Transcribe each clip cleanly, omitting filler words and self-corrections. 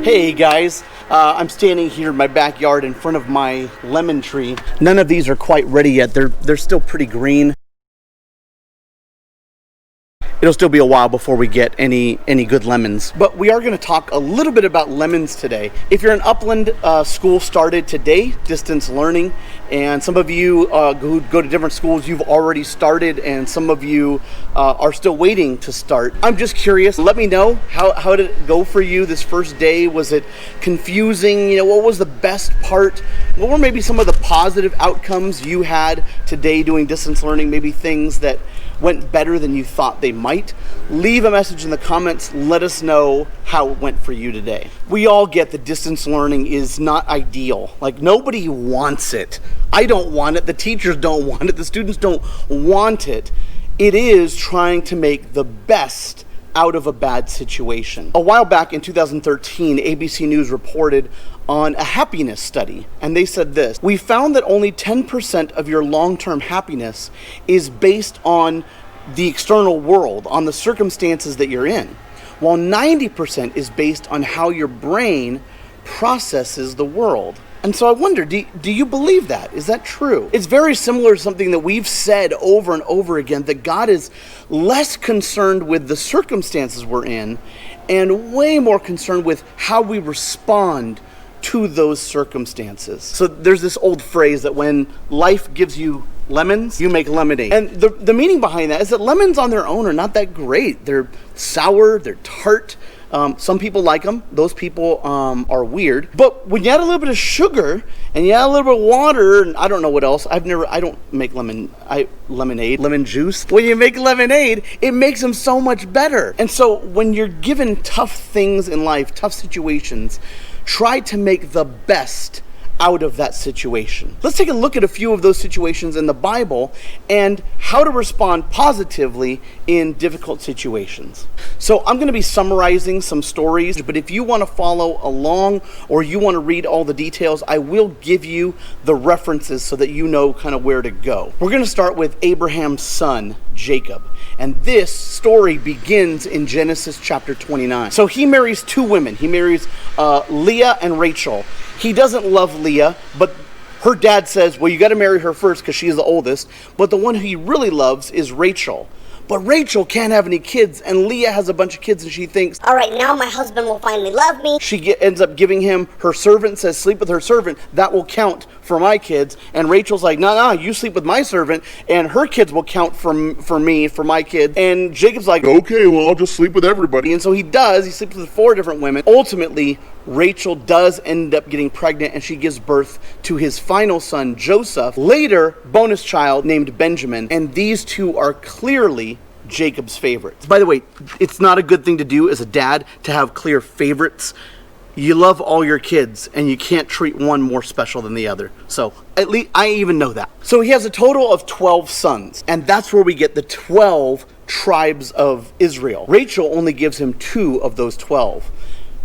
Hey guys, I'm standing here in my backyard in front of my lemon tree. None of these are quite ready yet. They're still pretty green. It'll still be a while before we get any good lemons. But we are going to talk a little bit about lemons today. If you're in Upland, school started today, distance learning, and some of you who go to different schools, you've already started, and some of you are still waiting to start. I'm just curious. Let me know, how did it go for you this first day? Was it confusing? What was the best part? What were maybe some of the positive outcomes you had today doing distance learning? Maybe things that went better than you thought they might. Leave a message in the comments. Let us know how it went for you today. We all get that distance learning is not ideal. Like, nobody wants it. I don't want it. The teachers don't want it. The students don't want it. It is trying to make the best out of a bad situation. A while back in 2013, ABC News reported on a happiness study, and they said this: we found that only 10% of your long-term happiness is based on the external world, on the circumstances that you're in, while 90% is based on how your brain processes the world. And so I wonder, do you believe that? Is that true? It's very similar to something that we've said over and over again, that God is less concerned with the circumstances we're in and way more concerned with how we respond to those circumstances. So there's this old phrase that when life gives you lemons, you make lemonade. And the meaning behind that is that lemons on their own are not that great. They're sour, they're tart. Some people like them. Those people are weird. But when you add a little bit of sugar and you add a little bit of water, and I don't know what else. I don't make lemon juice. When you make lemonade, it makes them so much better. And so when you're given tough things in life, tough situations, try to make the best out of that situation. Let's take a look at a few of those situations in the Bible and how to respond positively in difficult situations. So I'm going to be summarizing some stories, but if you want to follow along or you want to read all the details, I will give you the references so that you know kind of where to go. We're going to start with Abraham's son, Jacob. And this story begins in Genesis chapter 29. So he marries two women. He marries Leah and Rachel. He doesn't love Leah, but her dad says, well, you got to marry her first because she's the oldest. But the one who he really loves is Rachel. But Rachel can't have any kids, and Leah has a bunch of kids, and she thinks, all right, now my husband will finally love me. She ends up giving him her servant, says, sleep with her servant. That will count for my kids. And Rachel's like, no, you sleep with my servant, and her kids will count for me, for my kids. And Jacob's like, okay, well, I'll just sleep with everybody. And so he does. He sleeps with 4 different women. Ultimately, Rachel does end up getting pregnant, and she gives birth to his final son, Joseph. Later, bonus child named Benjamin. And these two are clearly Jacob's favorites. By the way, it's not a good thing to do as a dad to have clear favorites. You love all your kids, and you can't treat one more special than the other. So at least I even know that. So he has a total of 12 sons, and that's where we get the 12 tribes of Israel. Rachel only gives him 2 of those 12.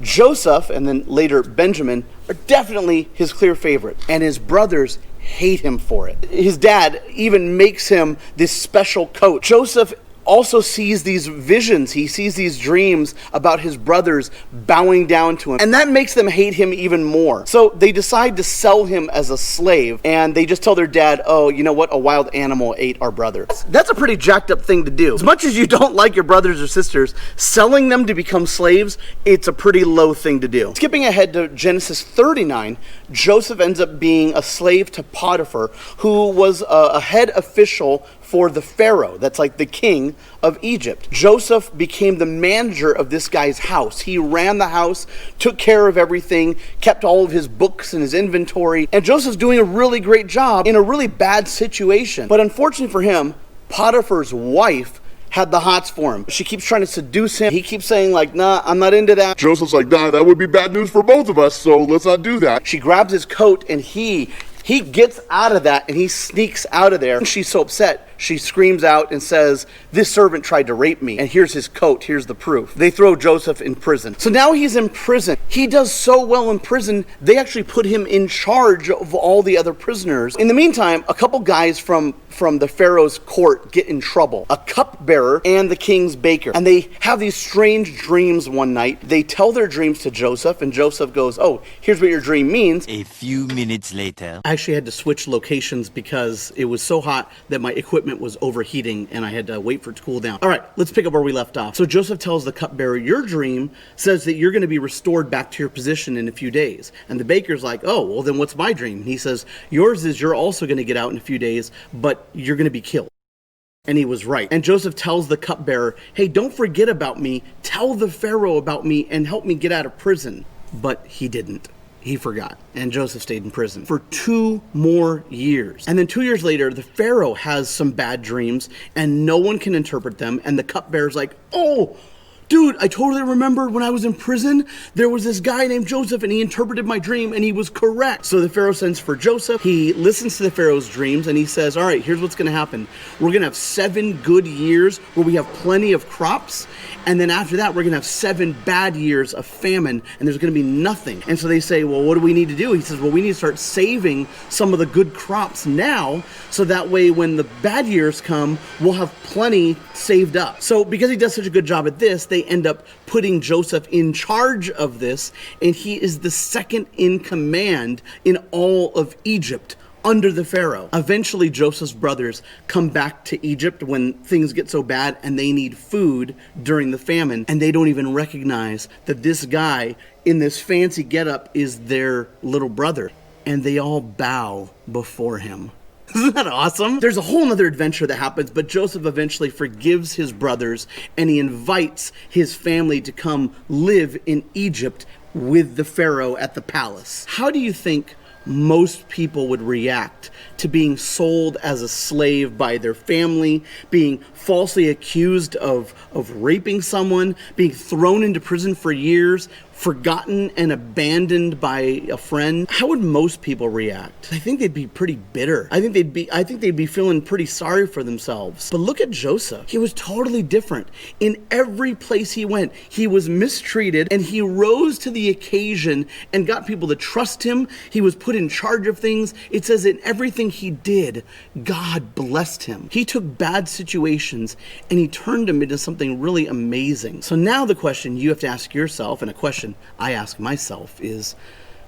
Joseph, and then later Benjamin, are definitely his clear favorite, and his brothers hate him for it. His dad even makes him this special coat. Joseph also sees these visions. He sees these dreams about his brothers bowing down to him, and that makes them hate him even more. So they decide to sell him as a slave, and they just tell their dad, oh, you know what, a wild animal ate our brother. That's a pretty jacked up thing to do. As much as you don't like your brothers or sisters, selling them to become slaves, it's a pretty low thing to do. Skipping ahead to Genesis 39, Joseph ends up being a slave to Potiphar, who was a head official for the Pharaoh. That's like the king of Egypt. Joseph became the manager of this guy's house. He ran the house, took care of everything, kept all of his books and his inventory. And Joseph's doing a really great job in a really bad situation. But unfortunately for him, Potiphar's wife had the hots for him. She keeps trying to seduce him. He keeps saying like, nah, I'm not into that. Joseph's like, nah, that would be bad news for both of us, so let's not do that. She grabs his coat and he He gets out of that and he sneaks out of there. She's so upset, she screams out and says, "This servant tried to rape me, and here's his coat, here's the proof." They throw Joseph in prison. So now he's in prison. He does so well in prison, they actually put him in charge of all the other prisoners. In the meantime, a couple guys from the Pharaoh's court get in trouble. A cupbearer and the king's baker. And they have these strange dreams one night. They tell their dreams to Joseph, and Joseph goes, "Oh, here's what your dream means." A few minutes later. I actually had to switch locations because it was so hot that my equipment was overheating and I had to wait for it to cool down. All right, let's pick up where we left off. So Joseph tells the cupbearer, "Your dream says that you're going to be restored back to your position in a few days." And the baker's like, "Oh, well then what's my dream?" And he says, "Yours is you're also going to get out in a few days, but you're going to be killed." And he was right. And Joseph tells the cupbearer, "Hey, don't forget about me. Tell the Pharaoh about me and help me get out of prison." But he didn't. He forgot. And Joseph stayed in prison for 2 more years. And then 2 years later, the Pharaoh has some bad dreams and no one can interpret them. And the cupbearer's like, "Oh, dude, I totally remember when I was in prison, there was this guy named Joseph and he interpreted my dream and he was correct." So the Pharaoh sends for Joseph. He listens to the Pharaoh's dreams and he says, "All right, here's what's going to happen. We're going to have 7 good years where we have plenty of crops. And then after that, we're going to have 7 bad years of famine and there's going to be nothing." And so they say, "Well, what do we need to do?" He says, "Well, we need to start saving some of the good crops now so that way when the bad years come, we'll have plenty saved up." So because he does such a good job at this, they end up putting Joseph in charge of this, and he is the second in command in all of Egypt under the Pharaoh. Eventually, Joseph's brothers come back to Egypt when things get so bad and they need food during the famine, and they don't even recognize that this guy in this fancy getup is their little brother, and they all bow before him. Isn't that awesome? There's a whole nother adventure that happens, but Joseph eventually forgives his brothers and he invites his family to come live in Egypt with the Pharaoh at the palace. How do you think most people would react to being sold as a slave by their family, being falsely accused of raping someone, being thrown into prison for years, forgotten and abandoned by a friend? How would most people react? I think they'd be pretty bitter. I think they'd be feeling pretty sorry for themselves. But look at Joseph. He was totally different. In every place he went, he was mistreated and he rose to the occasion and got people to trust him. He was put in charge of things. It says in everything he did, God blessed him. He took bad situations and he turned them into something really amazing. So now the question you have to ask yourself, and a question I ask myself, is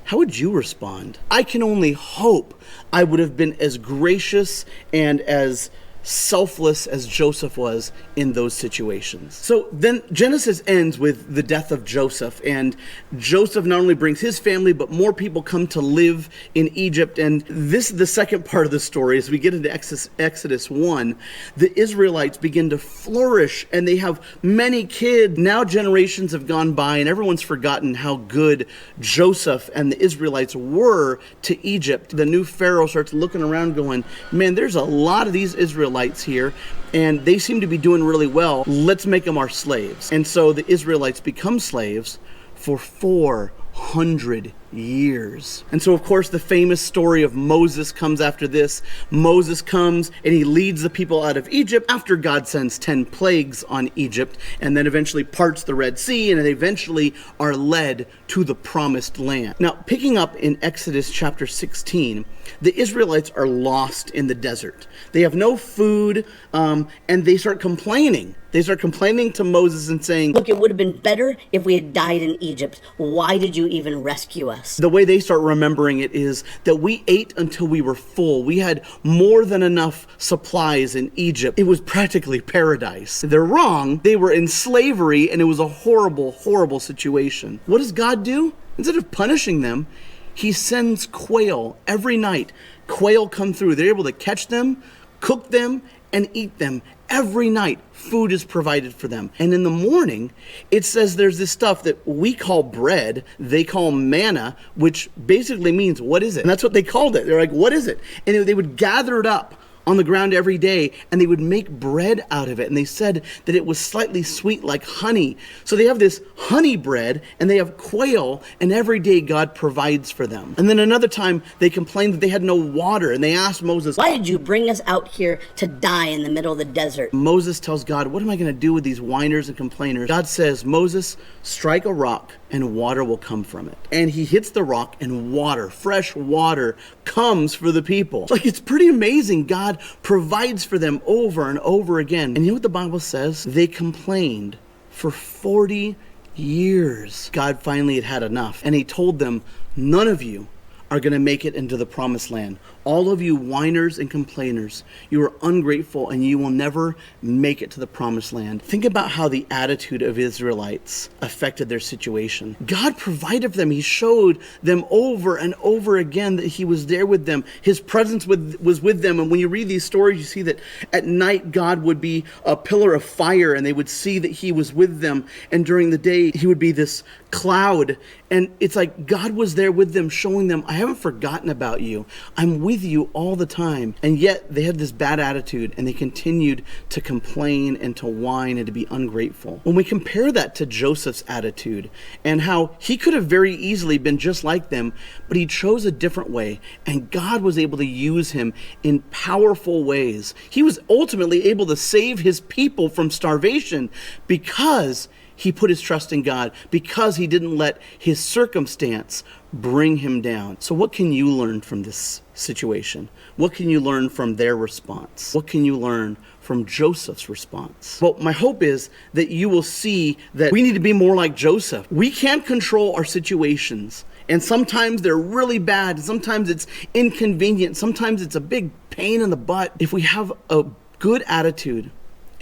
how would you respond? I can only hope I would have been as gracious and as selfless as Joseph was in those situations. So then Genesis ends with the death of Joseph, and Joseph not only brings his family, but more people come to live in Egypt. And this is the second part of the story. As we get into Exodus 1, the Israelites begin to flourish and they have many kids. Now generations have gone by and everyone's forgotten how good Joseph and the Israelites were to Egypt. The new Pharaoh starts looking around going, "Man, there's a lot of these Israelites here and they seem to be doing really well. Let's make them our slaves." And so the Israelites become slaves for 400 years. And so of course the famous story of Moses comes after this. Moses comes and he leads the people out of Egypt after God sends 10 plagues on Egypt, and then eventually parts the Red Sea, and they eventually are led to the promised land. Now, picking up in Exodus chapter 16, the Israelites are lost in the desert. They have no food, and they start complaining. They start complaining to Moses and saying, "Look, it would have been better if we had died in Egypt. Why did you even rescue us?" The way they start remembering it is that we ate until we were full. We had more than enough supplies in Egypt. It was practically paradise. They're wrong. They were in slavery and it was a horrible, horrible situation. What does God do? Instead of punishing them, he sends quail every night. Quail come through. They're able to catch them, cook them, and eat them. Every night, food is provided for them. And in the morning, it says there's this stuff that we call bread, they call manna, which basically means, what is it? And that's what they called it. They're like, what is it? And they would gather it up on the ground every day, and they would make bread out of it. And they said that it was slightly sweet like honey. So they have this honey bread, and they have quail, and every day God provides for them. And then another time they complained that they had no water, and they asked Moses, Why did you bring us out here to die in the middle of the desert? Moses tells God, what am I going to do with these whiners and complainers? God says, Moses, strike a rock and water will come from it. And he hits the rock and water, fresh water, comes for the people. It's pretty amazing. God provides for them over and over again. And you know what the Bible says? They complained for 40 years. God finally had had enough. And he told them, none of you are going to make it into the promised land. All of you whiners and complainers, you are ungrateful and you will never make it to the promised land. Think about how the attitude of Israelites affected their situation. God provided for them. He showed them over and over again that he was there with them. His presence was with them. And when you read these stories, you see that at night God would be a pillar of fire and they would see that he was with them. And during the day, he would be this cloud. And it's like God was there with them, showing them, I haven't forgotten about you. I'm with you all the time. And yet they had this bad attitude and they continued to complain and to whine and to be ungrateful. When we compare that to Joseph's attitude and how he could have very easily been just like them, but he chose a different way and God was able to use him in powerful ways. He was ultimately able to save his people from starvation because he put his trust in God, because he didn't let his circumstance bring him down. So what can you learn from this situation? What can you learn from their response? What can you learn from Joseph's response? Well, my hope is that you will see that we need to be more like Joseph. We can't control our situations. And sometimes they're really bad. And sometimes it's inconvenient. Sometimes it's a big pain in the butt. If we have a good attitude,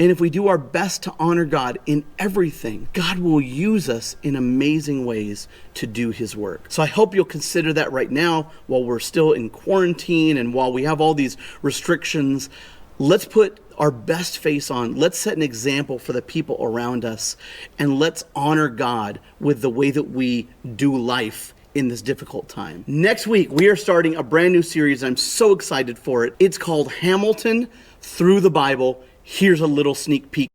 and if we do our best to honor God in everything, God will use us in amazing ways to do his work. So I hope you'll consider that right now while we're still in quarantine and while we have all these restrictions. Let's put our best face on. Let's set an example for the people around us. And let's honor God with the way that we do life in this difficult time. Next week, we are starting a brand new series. I'm so excited for it. It's called Hamilton Through the Bible. Here's a little sneak peek.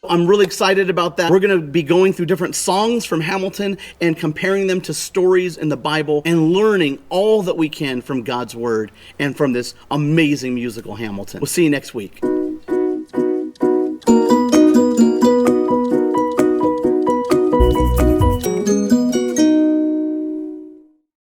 I'm really excited about that. We're going to be going through different songs from Hamilton and comparing them to stories in the Bible and learning all that we can from God's word and from this amazing musical Hamilton. We'll see you next week.